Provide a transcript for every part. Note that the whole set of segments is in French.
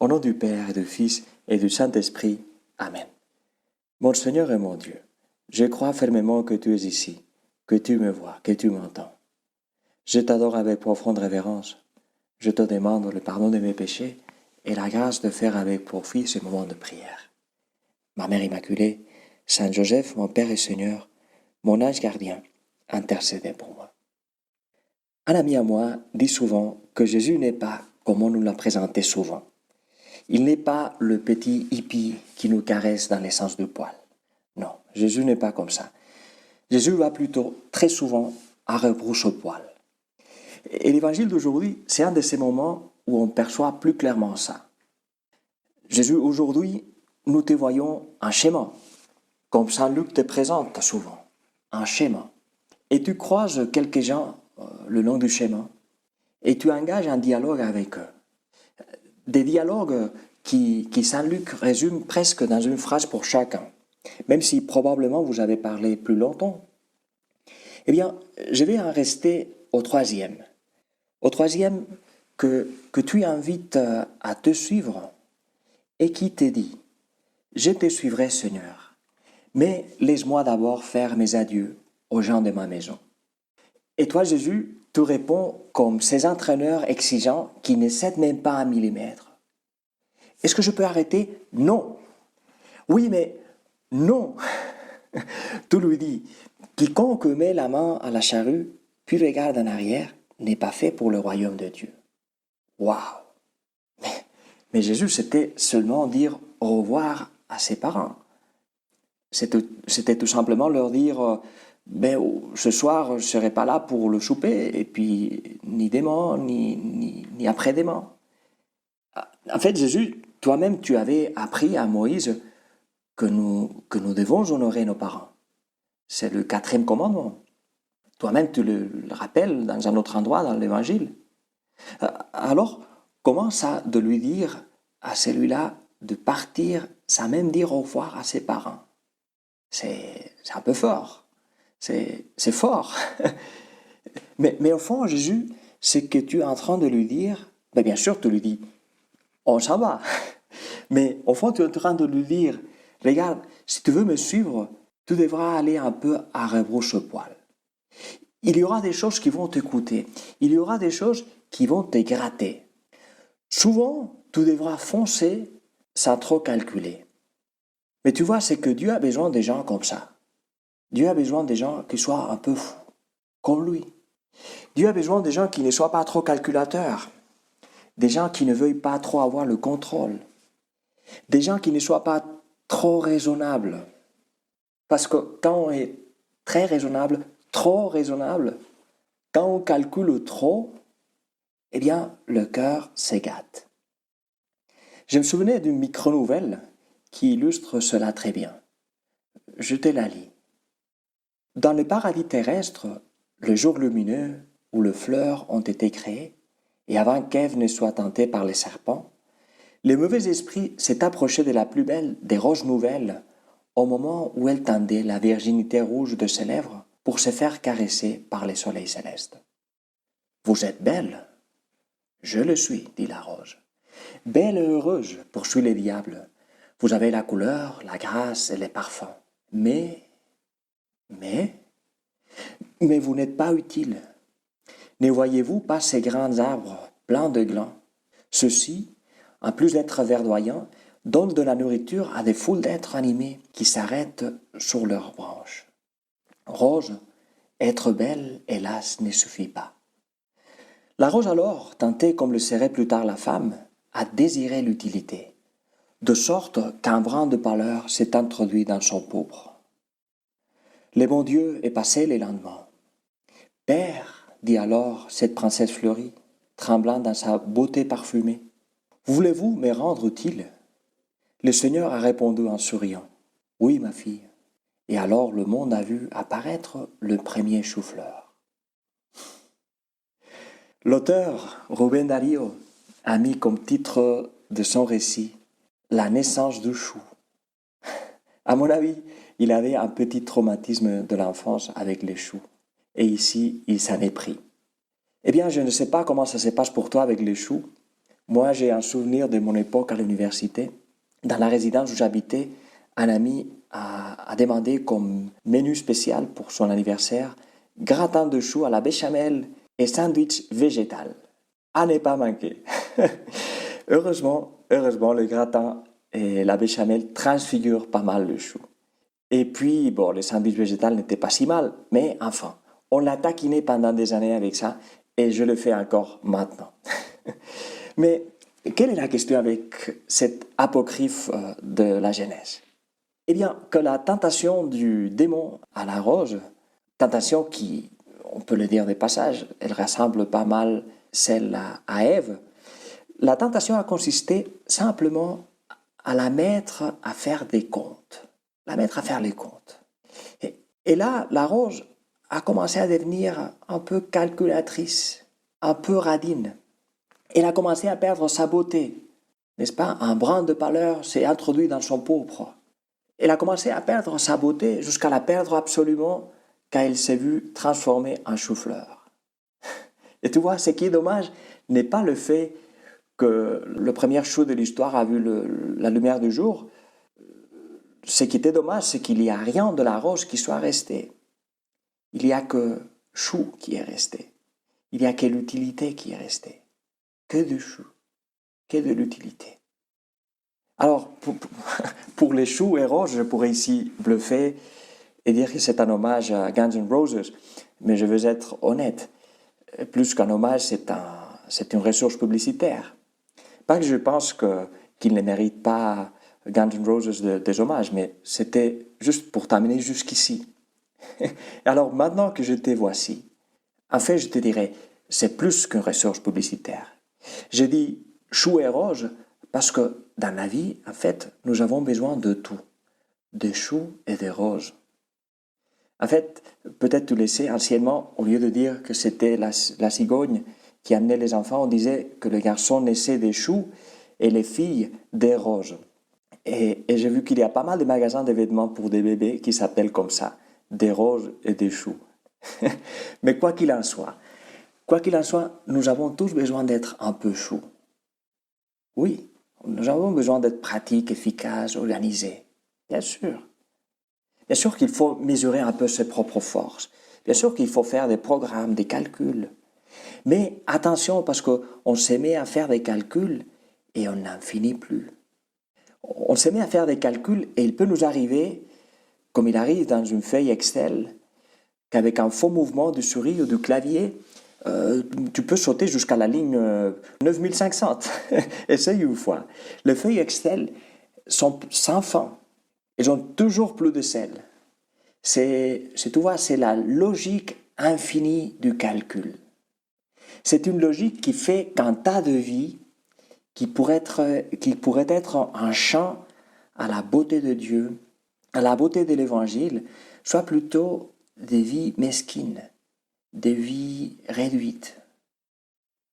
Au nom du Père et du Fils et du Saint-Esprit. Amen. Mon Seigneur et mon Dieu, je crois fermement que tu es ici, que tu me vois, que tu m'entends. Je t'adore avec profonde révérence. Je te demande le pardon de mes péchés et la grâce de faire avec profit ce moment de prière. Ma Mère Immaculée, Saint Joseph, mon Père et Seigneur, mon ange gardien, intercédez pour moi. Un ami à moi dit souvent que Jésus n'est pas comme on nous l'a présenté souvent. Il n'est pas le petit hippie qui nous caresse dans l'essence du poil. Non, Jésus n'est pas comme ça. Jésus va plutôt très souvent à rebrousse-poil. Et l'évangile d'aujourd'hui, c'est un de ces moments où on perçoit plus clairement ça. Jésus, aujourd'hui, nous te voyons en schéma, comme Saint Luc te présente souvent, en schéma. Et tu croises quelques gens le long du chemin et tu engages un dialogue avec eux. Des dialogues qui Saint Luc résume presque dans une phrase pour chacun, même si probablement vous avez parlé plus longtemps. Eh bien, je vais en rester au troisième. Au troisième que tu invites à te suivre et qui te dit « Je te suivrai, Seigneur, mais laisse-moi d'abord faire mes adieux aux gens de ma maison. » Et toi, Jésus, tu réponds comme ces entraîneurs exigeants qui ne cèdent même pas un millimètre. Est-ce que je peux arrêter? Non. Oui, mais non. Tu lui dis, quiconque met la main à la charrue, puis regarde en arrière, n'est pas fait pour le royaume de Dieu. Waouh! Mais Jésus, c'était seulement dire au revoir à ses parents. C'était tout simplement leur dire, ce soir, je ne serai pas là pour le souper, et puis ni demain, ni après-demain. En fait, Jésus, toi-même, tu avais appris à Moïse que nous devons honorer nos parents. C'est le 4e commandement. Toi-même, tu le rappelles dans un autre endroit dans l'Évangile. Alors, comment ça de lui dire à celui-là de partir sans même dire au revoir à ses parents? C'est un peu fort. C'est fort. mais au fond, Jésus, c'est que tu es en train de lui dire, bien sûr, tu lui dis, on s'en va. Mais au fond, tu es en train de lui dire, regarde, si tu veux me suivre, tu devras aller un peu à rebrousse-poil. Il y aura des choses qui vont te coûter. Il y aura des choses qui vont te gratter. Souvent, tu devras foncer sans trop calculer. Mais tu vois, c'est que Dieu a besoin des gens comme ça. Dieu a besoin des gens qui soient un peu fous, comme lui. Dieu a besoin des gens qui ne soient pas trop calculateurs. Des gens qui ne veuillent pas trop avoir le contrôle. Des gens qui ne soient pas trop raisonnables. Parce que quand on est très raisonnable, trop raisonnable, quand on calcule trop, eh bien, le cœur s'égate. Je me souvenais d'une micro-nouvelle qui illustre cela très bien. Je te la lis. Dans le paradis terrestre, le jour lumineux où les fleurs ont été créées, et avant qu'Ève ne soit tentée par les serpents, le mauvais esprit s'est approché de la plus belle des roses nouvelles au moment où elle tendait la virginité rouge de ses lèvres pour se faire caresser par les soleils célestes. « Vous êtes belle ?»« Je le suis, dit la rose. »« Belle et heureuse, poursuit le diable. Vous avez la couleur, la grâce et les parfums. Mais vous n'êtes pas utile. Ne voyez-vous pas ces grands arbres pleins de glands? Ceux-ci, en plus d'être verdoyants, donnent de la nourriture à des foules d'êtres animés qui s'arrêtent sur leurs branches. Rose, être belle, hélas, ne suffit pas. La rose alors, tentée comme le serait plus tard la femme, a désiré l'utilité, de sorte qu'un brin de pâleur s'est introduit dans son pourpre. Le bon Dieu est passé le lendemain. « Père, dit alors cette princesse fleurie, tremblant dans sa beauté parfumée, voulez-vous me rendre utile ?» Le Seigneur a répondu en souriant, « Oui, ma fille. » Et alors le monde a vu apparaître le premier chou-fleur. L'auteur, Rubén Darío, a mis comme titre de son récit « La naissance du chou ». À mon avis, il avait un petit traumatisme de l'enfance avec les choux. Et ici, il s'en est pris. Eh bien, je ne sais pas comment ça se passe pour toi avec les choux. Moi, j'ai un souvenir de mon époque à l'université. Dans la résidence où j'habitais, un ami a demandé comme menu spécial pour son anniversaire gratin de choux à la béchamel et sandwich végétal. À ne pas manquer. Heureusement, le gratin et la béchamel transfigurent pas mal le chou. Et puis, bon, le sandwich végétal n'était pas si mal, mais enfin, on l'a taquiné pendant des années avec ça, et je le fais encore maintenant. Mais quelle est la question avec cette apocryphe de la Genèse? Eh bien, que la tentation du démon à la rose, tentation qui, on peut le dire des passages, elle ressemble pas mal celle à Ève, la tentation a consisté simplement à la mettre à faire des comptes, la mettre à faire les comptes. Et là, la rose a commencé à devenir un peu calculatrice, un peu radine. Elle a commencé à perdre sa beauté, n'est-ce pas? Un brin de pâleur s'est introduit dans son pourpre. Elle a commencé à perdre sa beauté jusqu'à la perdre absolument quand elle s'est vue transformée en chou-fleur. Et tu vois, ce qui est dommage n'est pas le fait que le premier chou de l'histoire a vu la lumière du jour. Ce qui était dommage, c'est qu'il n'y a rien de la rose qui soit resté. Il n'y a que chou qui est resté. Il n'y a que l'utilité qui est restée. Que du chou, que de l'utilité. Alors, pour les choux et roses, je pourrais ici bluffer et dire que c'est un hommage à Guns N' Roses, mais je veux être honnête. Plus qu'un hommage, c'est une ressource publicitaire. Pas que je pense qu'il ne mérite pas Guns N' Roses des hommages, mais c'était juste pour t'amener jusqu'ici. Alors maintenant que je te voici, en fait, je te dirais, c'est plus qu'une ressource publicitaire. Je dis chou et rose parce que dans la vie, en fait, nous avons besoin de tout, de choux et de roses. En fait, peut-être tu le sais, anciennement, au lieu de dire que c'était la cigogne qui amenait les enfants, on disait que le garçon naissait des choux et les filles des roses. Et j'ai vu qu'il y a pas mal de magasins de vêtements pour des bébés qui s'appellent comme ça, des roses et des choux. Mais quoi qu'il en soit, nous avons tous besoin d'être un peu choux. Oui, nous avons besoin d'être pratiques, efficaces, organisés. Bien sûr. Bien sûr qu'il faut mesurer un peu ses propres forces. Bien sûr qu'il faut faire des programmes, des calculs. Mais attention, parce qu'on se met à faire des calculs et on n'en finit plus. On se met à faire des calculs et il peut nous arriver, comme il arrive dans une feuille Excel, qu'avec un faux mouvement du souris ou du clavier, tu peux sauter jusqu'à la ligne 9500. Essaye une fois. Les feuilles Excel sont sans fin. Elles ont toujours plus de sel. Tu vois, c'est la logique infinie du calcul. C'est une logique qui fait qu'un tas de vies qui pourrait être un chant à la beauté de Dieu, à la beauté de l'Évangile, soit plutôt des vies mesquines, des vies réduites.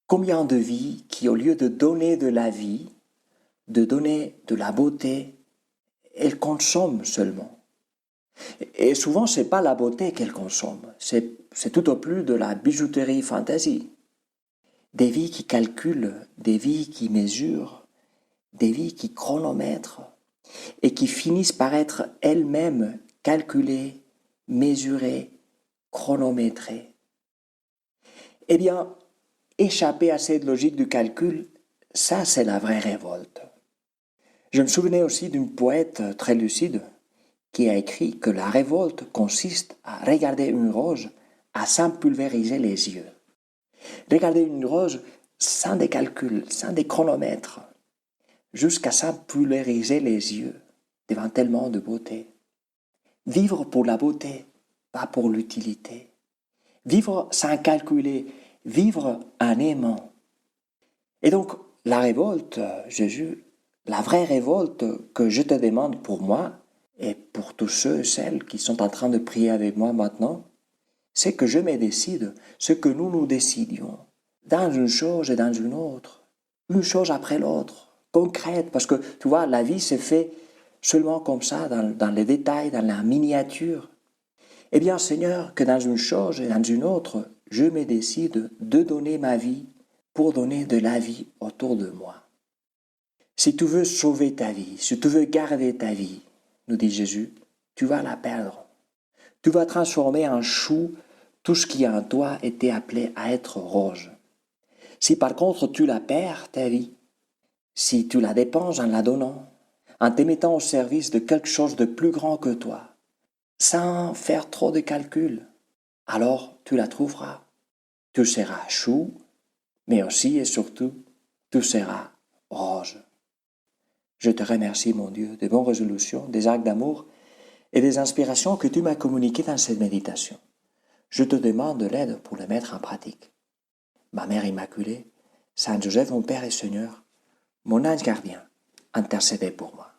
Combien de vies qui, au lieu de donner de la vie, de donner de la beauté, elles consomment seulement. Et souvent, ce n'est pas la beauté qu'elles consomment, c'est tout au plus de la bijouterie fantaisie. Des vies qui calculent, des vies qui mesurent, des vies qui chronomètrent et qui finissent par être elles-mêmes calculées, mesurées, chronométrées. Eh bien, échapper à cette logique du calcul, ça c'est la vraie révolte. Je me souvenais aussi d'une poète très lucide qui a écrit que la révolte consiste à regarder une rose, à s'en pulvériser les yeux. Regarder une rose sans des calculs, sans des chronomètres, jusqu'à s'en pulvériser les yeux devant tellement de beauté. Vivre pour la beauté, pas pour l'utilité. Vivre sans calculer, vivre en aimant. Et donc, la révolte, Jésus, la vraie révolte que je te demande pour moi, et pour tous ceux et celles qui sont en train de prier avec moi maintenant, c'est que je me décide ce que nous décidions, dans une chose et dans une autre, une chose après l'autre, concrète, parce que tu vois, la vie se fait seulement comme ça, dans les détails, dans la miniature. Eh bien, Seigneur, que dans une chose et dans une autre, je me décide de donner ma vie pour donner de la vie autour de moi. Si tu veux sauver ta vie, si tu veux garder ta vie, nous dit Jésus, tu vas la perdre. Tu vas transformer en chou tout ce qui en toi était appelé à être rose. Si par contre tu la perds, ta vie, si tu la dépenses en la donnant, en te mettant au service de quelque chose de plus grand que toi, sans faire trop de calculs, alors tu la trouveras. Tu seras chou, mais aussi et surtout, tu seras rose. Je te remercie, mon Dieu, des bonnes résolutions, des actes d'amour et des inspirations que tu m'as communiquées dans cette méditation. Je te demande de l'aide pour les mettre en pratique. Ma Mère Immaculée, Saint Joseph, mon Père et Seigneur, mon ange gardien, intercédez pour moi.